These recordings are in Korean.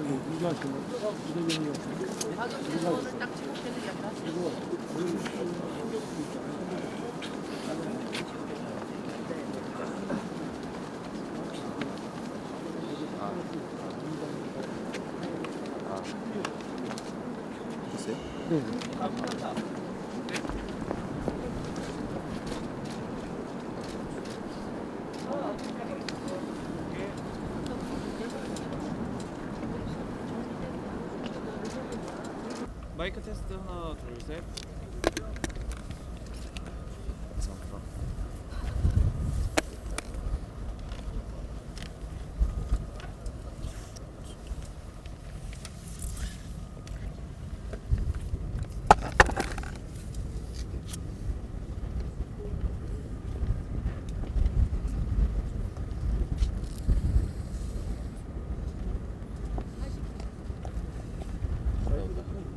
네. 마이크 테스트 하나 둘 셋.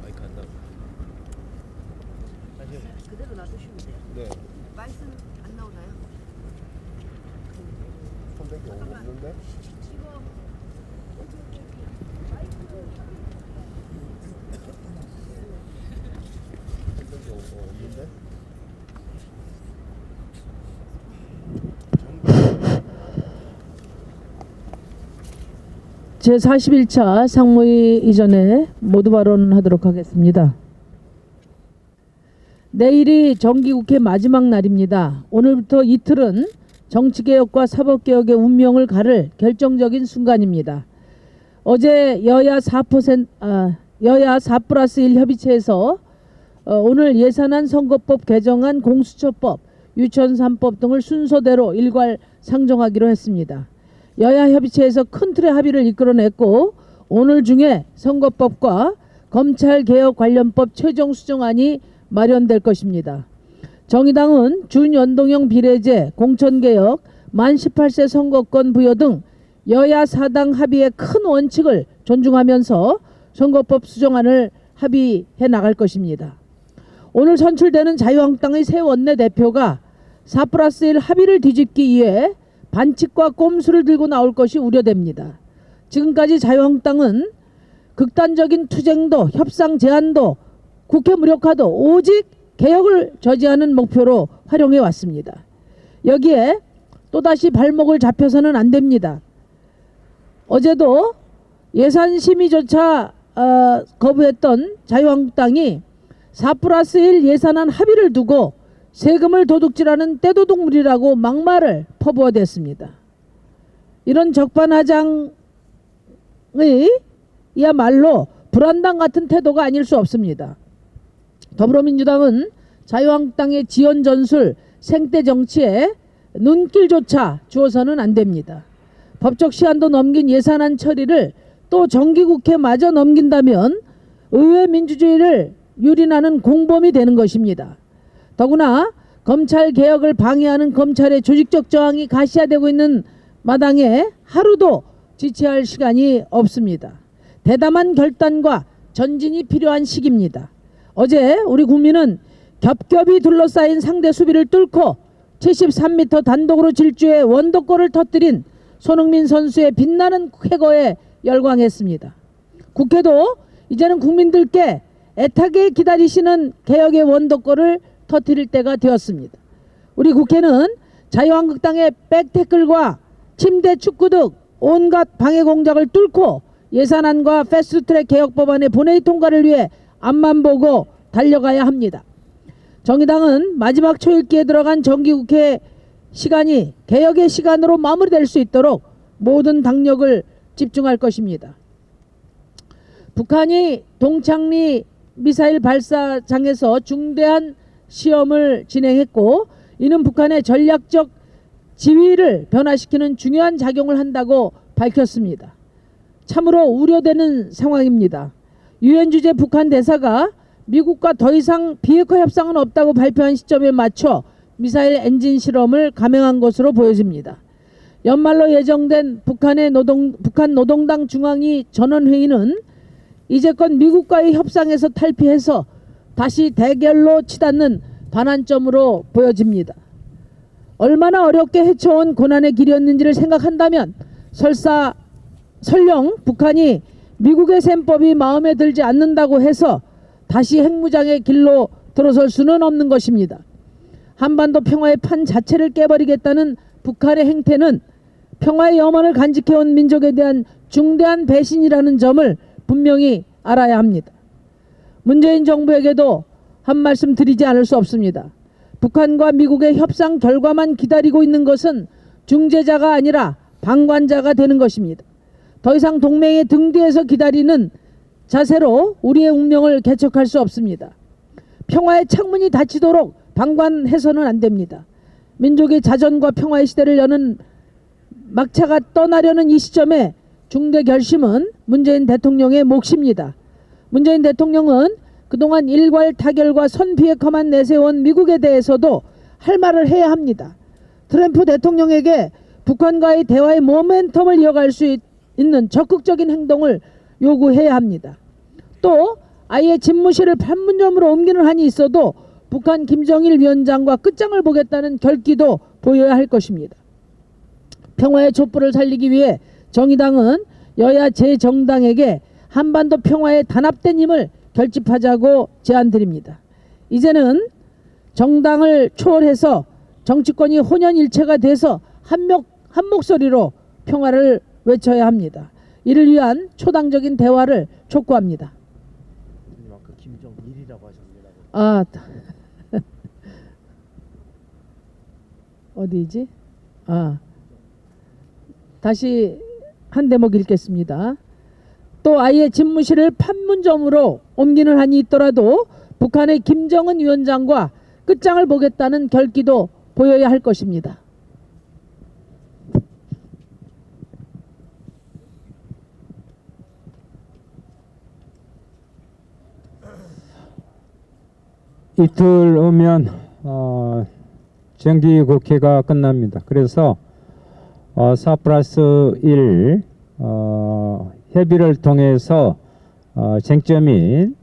마이크 안 나오고. 그대로 놔두시면 돼요. 네. 말씀 안 나오나요? 선택이 없는데? 선택이 없는데? 제41차 상무위 이전에 모두 발언하도록 하겠습니다. 내일이 정기국회 마지막 날입니다. 오늘부터 이틀은 정치개혁과 사법개혁의 운명을 가를 결정적인 순간입니다. 어제 여야 4+1 협의체에서 오늘 예산안, 선거법 개정안, 공수처법, 유치원 3법 등을 순서대로 일괄 상정하기로 했습니다. 여야 협의체에서 큰 틀의 합의를 이끌어냈고 오늘 중에 선거법과 검찰개혁 관련법 최종 수정안이 마련될 것입니다. 정의당은 준연동형 비례제, 공천개혁, 만 18세 선거권 부여 등 여야 사당 합의의 큰 원칙을 존중하면서 선거법 수정안을 합의해 나갈 것입니다. 오늘 선출되는 자유한국당의 새 원내대표가 4+1 합의를 뒤집기 위해 반칙과 꼼수를 들고 나올 것이 우려됩니다. 지금까지 자유한국당은 극단적인 투쟁도, 협상 제한도, 국회 무력화도 오직 개혁을 저지하는 목표로 활용해 왔습니다. 여기에 또다시 발목을 잡혀서는 안 됩니다. 어제도 예산 심의조차 거부했던 자유한국당이 4+1 예산안 합의를 두고 세금을 도둑질하는 떼도둑물이라고 막말을 퍼부어댔습니다. 이런 적반하장의 이야말로 불안당 같은 태도가 아닐 수 없습니다. 더불어민주당은 자유한국당의 지연 전술, 생떼 정치에 눈길조차 주어서는 안 됩니다. 법적 시한도 넘긴 예산안 처리를 또 정기국회마저 넘긴다면 의회 민주주의를 유린하는 공범이 되는 것입니다. 더구나 검찰개혁을 방해하는 검찰의 조직적 저항이 가시화되고 있는 마당에 하루도 지체할 시간이 없습니다. 대담한 결단과 전진이 필요한 시기입니다. 어제 우리 국민은 겹겹이 둘러싸인 상대 수비를 뚫고 73m 단독으로 질주해 원더골을 터뜨린 손흥민 선수의 빛나는 쾌거에 열광했습니다. 국회도 이제는 국민들께 애타게 기다리시는 개혁의 원더골을 터뜨릴 때가 되었습니다. 우리 국회는 자유한국당의 백태클과 침대 축구 등 온갖 방해 공작을 뚫고 예산안과 패스트트랙 개혁 법안의 본회의 통과를 위해 앞만 보고 달려가야 합니다. 정의당은 마지막 초읽기에 들어간 정기국회 시간이 개혁의 시간으로 마무리될 수 있도록 모든 당력을 집중할 것입니다. 북한이 동창리 미사일 발사장에서 중대한 시험을 진행했고 이는 북한의 전략적 지위를 변화시키는 중요한 작용을 한다고 밝혔습니다. 참으로 우려되는 상황입니다. 유엔 주재 북한 대사가 미국과 더 이상 비핵화 협상은 없다고 발표한 시점에 맞춰 미사일 엔진 실험을 감행한 것으로 보여집니다. 연말로 예정된 북한 노동당 중앙위 전원회의는 이제껏 미국과의 협상에서 탈피해서 다시 대결로 치닫는 반환점으로 보여집니다. 얼마나 어렵게 헤쳐온 고난의 길이었는지를 생각한다면 설령 북한이 미국의 셈법이 마음에 들지 않는다고 해서 다시 핵무장의 길로 들어설 수는 없는 것입니다. 한반도 평화의 판 자체를 깨버리겠다는 북한의 행태는 평화의 염원을 간직해온 민족에 대한 중대한 배신이라는 점을 분명히 알아야 합니다. 문재인 정부에게도 한 말씀 드리지 않을 수 없습니다. 북한과 미국의 협상 결과만 기다리고 있는 것은 중재자가 아니라 방관자가 되는 것입니다. 더 이상 동맹의 등 뒤에서 기다리는 자세로 우리의 운명을 개척할 수 없습니다. 평화의 창문이 닫히도록 방관해서는 안 됩니다. 민족의 자전과 평화의 시대를 여는 막차가 떠나려는 이 시점에 중대 결심은 문재인 대통령의 몫입니다. 문재인 대통령은 그동안 일괄 타결과 선비핵화만 내세운 미국에 대해서도 할 말을 해야 합니다. 트럼프 대통령에게 북한과의 대화의 모멘텀을 이어갈 수 있는 적극적인 행동을 요구해야 합니다. 또 아예 집무실을 판문점으로 옮기는 한이 있어도 북한 김정일 위원장과 끝장을 보겠다는 결기도 보여야 할 것입니다. 평화의 촛불을 살리기 위해 정의당은 여야 제 정당에게 한반도 평화에 단합된 힘을 결집하자고 제안드립니다. 이제는 정당을 초월해서 정치권이 혼연일체가 돼서 한 목소리로 평화를 외쳐야 합니다. 이를 위한 초당적인 대화를 촉구합니다. 아까 김정일이라고 하셨습니다. 아, 어디지? 다시 한 대목 읽겠습니다. 또 아예 집무실을 판문점으로 옮기는 한이 있더라도 북한의 김정은 위원장과 끝장을 보겠다는 결기도 보여야 할 것입니다. 이틀 오면 정기국회가 끝납니다. 그래서 4+1 협의를 통해서 쟁점인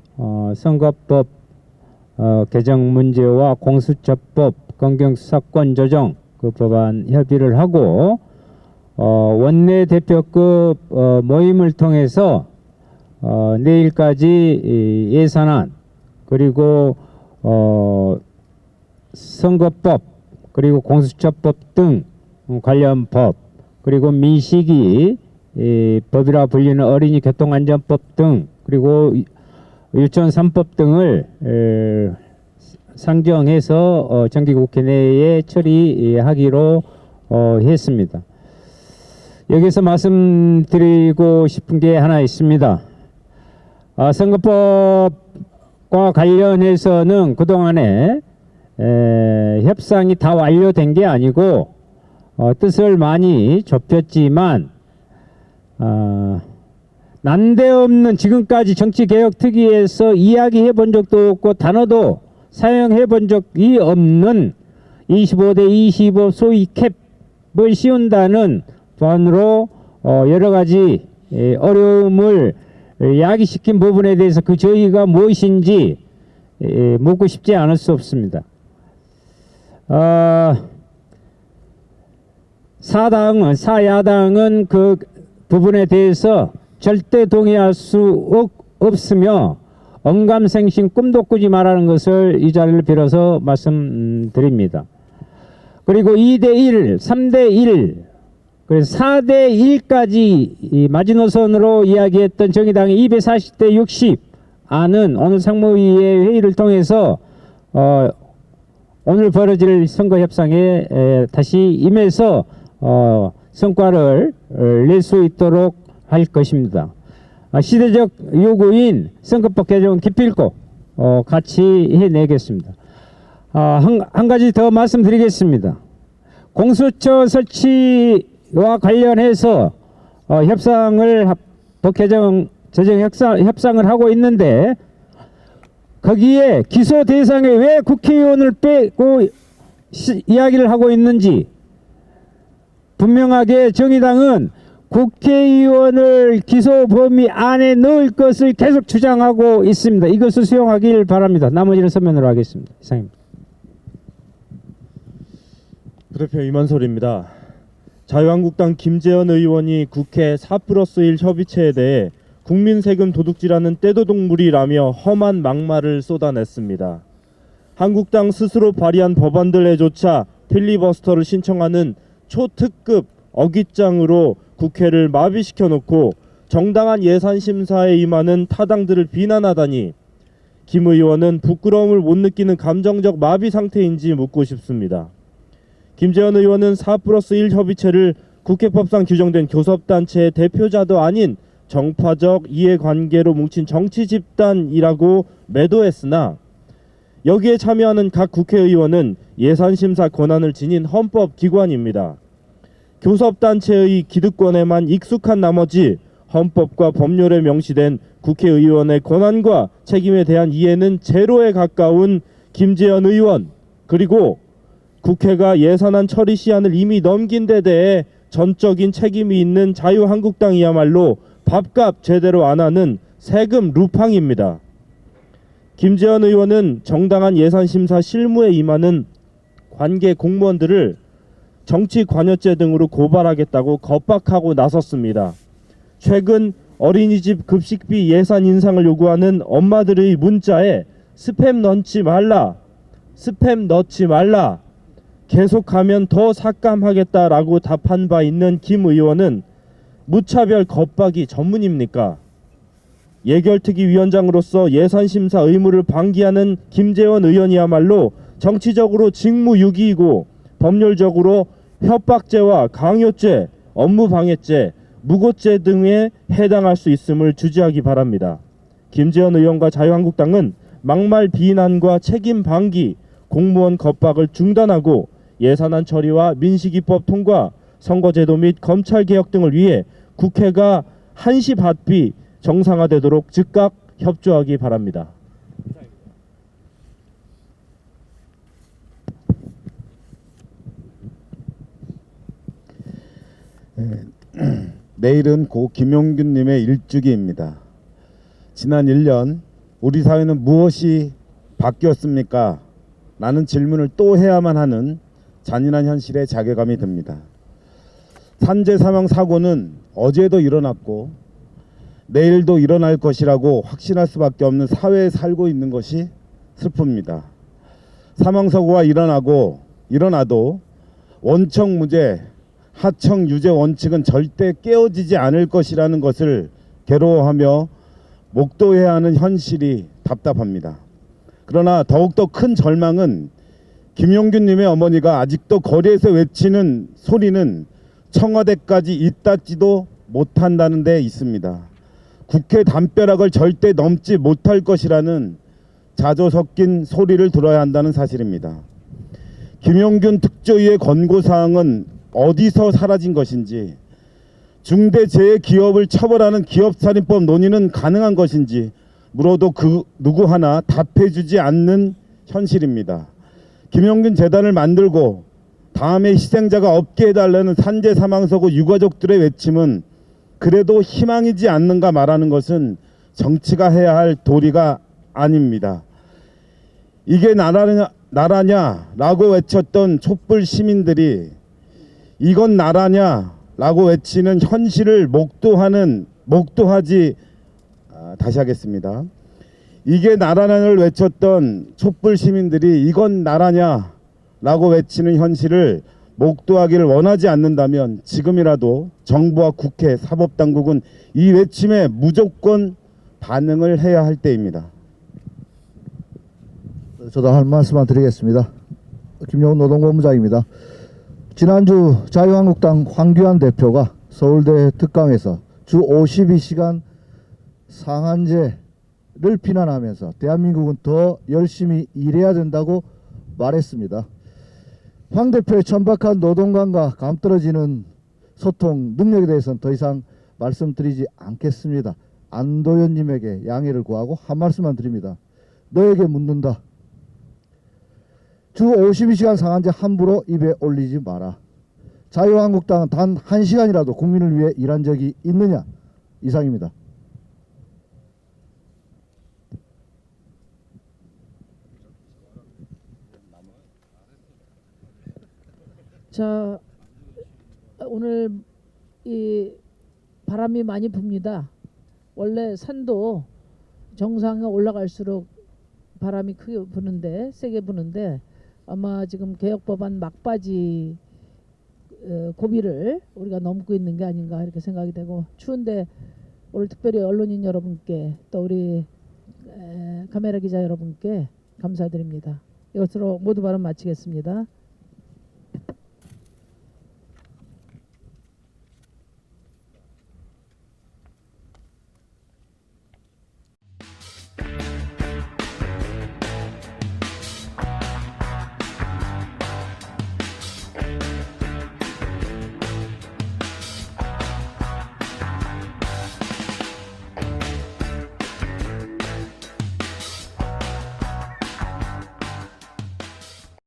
선거법 개정 문제와 공수처법 검경수사권 조정 그 법안 협의를 하고 원내대표급 모임을 통해서 내일까지 예산안 그리고 선거법 그리고 공수처법 등 관련 법 그리고 민식이 법이라 불리는 어린이 교통안전법 등 그리고 유치원 3법 등을 상정해서 정기국회 내에 처리하기로 했습니다. 여기서 말씀드리고 싶은 게 하나 있습니다. 선거법과 관련해서는 그동안에 협상이 다 완료된 게 아니고 뜻을 많이 좁혔지만 난데없는 지금까지 정치개혁특위에서 이야기해 본 적도 없고 단어도 사용해 본 적이 없는 25대 25 소위 캡을 씌운다는 반으로 여러 가지 어려움을 야기시킨 부분에 대해서 그 저희가 무엇인지 묻고 싶지 않을 수 없습니다. 사야당은 그 부분에 대해서 절대 동의할 수 없으며 언감생심 꿈도 꾸지 말라는 것을 이 자리를 빌어서 말씀드립니다. 그리고 2대1, 3대1, 그래서 4대1까지 마지노선으로 이야기했던 정의당의 240대 60 안은 오늘 상무위의 회의를 통해서 오늘 벌어질 선거협상에 다시 임해서 성과를 낼 수 있도록 할 것입니다. 시대적 요구인 선거법 개정은 기필코 같이 해내겠습니다. 한 가지 더 말씀드리겠습니다. 공수처 설치와 관련해서 법 개정 제정 협상을 하고 있는데 거기에 기소 대상에 왜 국회의원을 빼고 이야기를 하고 있는지 분명하게 정의당은 국회의원을 기소 범위 안에 넣을 것을 계속 주장하고 있습니다. 이것을 수용하길 바랍니다. 나머지는 서면으로 하겠습니다. 이상입니다. 부대표 임원솔입니다. 자유한국당 김재현 의원이 국회 4+1 협의체에 대해 국민 세금 도둑질하는 떼도둑물이라며 험한 막말을 쏟아냈습니다. 한국당 스스로 발의한 법안들에조차 필리버스터를 신청하는 초특급 어깃장으로 국회를 마비시켜 놓고 정당한 예산 심사에 임하는 타당들을 비난하다니 김 의원은 부끄러움을 못 느끼는 감정적 마비 상태인지 묻고 싶습니다. 김재원 의원은 4+1 협의체를 국회법상 규정된 교섭단체의 대표자도 아닌 정파적 이해관계로 뭉친 정치 집단이라고 매도했으나 여기에 참여하는 각 국회의원은 예산심사 권한을 지닌 헌법기관입니다. 교섭단체의 기득권에만 익숙한 나머지 헌법과 법률에 명시된 국회의원의 권한과 책임에 대한 이해는 제로에 가까운 김재원 의원, 그리고 국회가 예산안 처리 시한을 이미 넘긴 데 대해 전적인 책임이 있는 자유한국당이야말로 밥값 제대로 안 하는 세금 루팡입니다. 김재원 의원은 정당한 예산심사 실무에 임하는 관계 공무원들을 정치 관여죄 등으로 고발하겠다고 겁박하고 나섰습니다. 최근 어린이집 급식비 예산 인상을 요구하는 엄마들의 문자에 스팸 넣지 말라, 계속하면 더 삭감하겠다라고 답한 바 있는 김 의원은 무차별 겁박이 전문입니까? 예결특위 위원장으로서 예산심사 의무를 방기하는 김재원 의원이야말로 정치적으로 직무유기이고 법률적으로 협박죄와 강요죄, 업무방해죄, 무고죄 등에 해당할 수 있음을 주지하기 바랍니다. 김재원 의원과 자유한국당은 막말 비난과 책임 방기, 공무원 겁박을 중단하고 예산안 처리와 민식이법 통과, 선거제도 및 검찰개혁 등을 위해 국회가 한시 받비 정상화되도록 즉각 협조하기 바랍니다. 내일은 고 김용균님의 일주기입니다. 지난 1년 우리 사회는 무엇이 바뀌었습니까? 라는 질문을 또 해야만 하는 잔인한 현실에 자괴감이 듭니다. 산재 사망 사고는 어제도 일어났고 내일도 일어날 것이라고 확신할 수밖에 없는 사회에 살고 있는 것이 슬픕니다. 사망사고가 일어나도 원청무죄, 하청유죄 원칙은 절대 깨어지지 않을 것이라는 것을 괴로워하며 목도해야 하는 현실이 답답합니다. 그러나 더욱더 큰 절망은 김용균님의 어머니가 아직도 거리에서 외치는 소리는 청와대까지 잇닿지도 못한다는 데 있습니다. 국회 담벼락을 절대 넘지 못할 것이라는 자조 섞인 소리를 들어야 한다는 사실입니다. 김용균 특조위의 권고사항은 어디서 사라진 것인지, 중대재해기업을 처벌하는 기업살인법 논의는 가능한 것인지 물어도 그 누구 하나 답해주지 않는 현실입니다. 김용균 재단을 만들고 다음에 희생자가 없게 해달라는 산재 사망사고 유가족들의 외침은 그래도 희망이지 않는가 말하는 것은 정치가 해야 할 도리가 아닙니다. 이게 나라냐라고 외쳤던 촛불 시민들이 이건 나라냐라고 외치는 현실을 다시 하겠습니다. 이게 나라냐를 외쳤던 촛불 시민들이 이건 나라냐라고 외치는 현실을 목도하기를 원하지 않는다면 지금이라도 정부와 국회, 사법당국은 이 외침에 무조건 반응을 해야 할 때입니다. 저도 할 말씀만 드리겠습니다. 김용훈 노동본부장입니다. 지난주 자유한국당 황교안 대표가 서울대 특강에서 주 52시간 상한제를 비난하면서 대한민국은 더 열심히 일해야 된다고 말했습니다. 황 대표의 천박한 노동관과 감떨어지는 소통 능력에 대해서는 더 이상 말씀드리지 않겠습니다. 안도현님에게 양해를 구하고 한 말씀만 드립니다. 너에게 묻는다. 주 52시간 상한제 함부로 입에 올리지 마라. 자유한국당은 단 1시간이라도 국민을 위해 일한 적이 있느냐? 이상입니다. 자, 오늘 이 바람이 많이 붑니다. 원래 산도 정상에 올라갈수록 바람이 크게 부는데 세게 부는데 아마 지금 개혁법안 막바지 고비를 우리가 넘고 있는 게 아닌가 이렇게 생각이 되고 추운데 오늘 특별히 언론인 여러분께 또 우리 카메라 기자 여러분께 감사드립니다. 이것으로 모두 발언 마치겠습니다.